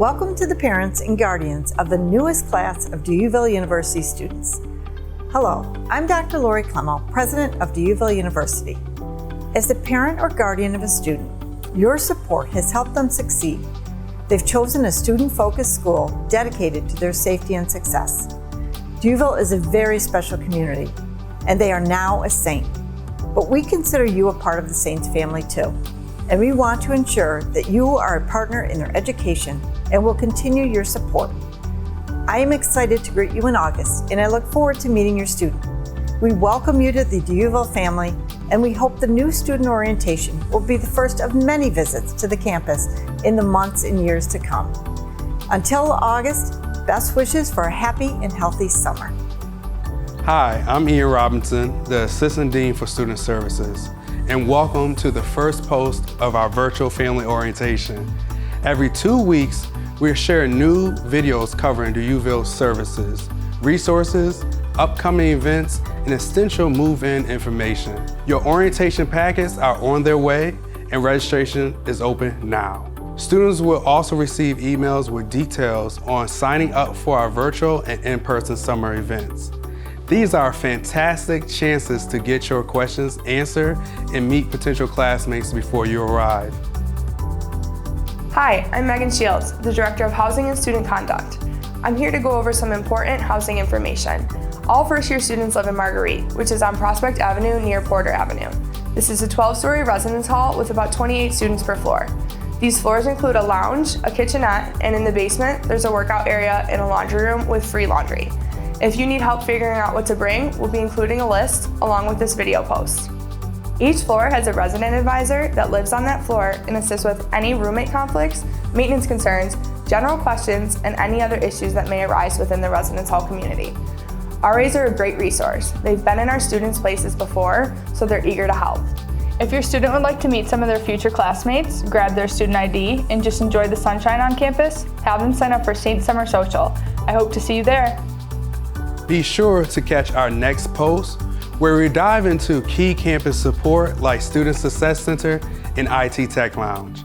Welcome to the parents and guardians of the newest class of DeUville University students. Hello, I'm Dr. Lori Clemmel, President of DeUville University. As the parent or guardian of a student, your support has helped them succeed. They've chosen a student-focused school dedicated to their safety and success. DeUville is a very special community, and they are now a Saint. But we consider you a part of the Saints family too, and we want to ensure that you are a partner in their education and will continue your support. I am excited to greet you in August, and I look forward to meeting your student. We welcome you to the DeUville family, and we hope the new student orientation will be the first of many visits to the campus in the months and years to come. Until August, best wishes for a happy and healthy summer. Hi, I'm Ian Robinson, the Assistant Dean for Student Services, and welcome to the first post of our virtual family orientation. Every 2 weeks, we're sharing new videos covering DeUville services, resources, upcoming events, and essential move-in information. Your orientation packets are on their way, and registration is open now. Students will also receive emails with details on signing up for our virtual and in-person summer events. These are fantastic chances to get your questions answered and meet potential classmates before you arrive. Hi, I'm Megan Shields, the Director of Housing and Student Conduct. I'm here to go over some important housing information. All first-year students live in Marguerite, which is on Prospect Avenue near Porter Avenue. This is a 12-story residence hall with about 28 students per floor. These floors include a lounge, a kitchenette, and in the basement, there's a workout area and a laundry room with free laundry. If you need help figuring out what to bring, we'll be including a list along with this video post. Each floor has a resident advisor that lives on that floor and assists with any roommate conflicts, maintenance concerns, general questions, and any other issues that may arise within the residence hall community. RAs are a great resource. They've been in our students' places before, so they're eager to help. If your student would like to meet some of their future classmates, grab their student ID, and just enjoy the sunshine on campus, have them sign up for Saint Summer Social. I hope to see you there. Be sure to catch our next post, where we dive into key campus support like Student Success Center and IT Tech Lounge.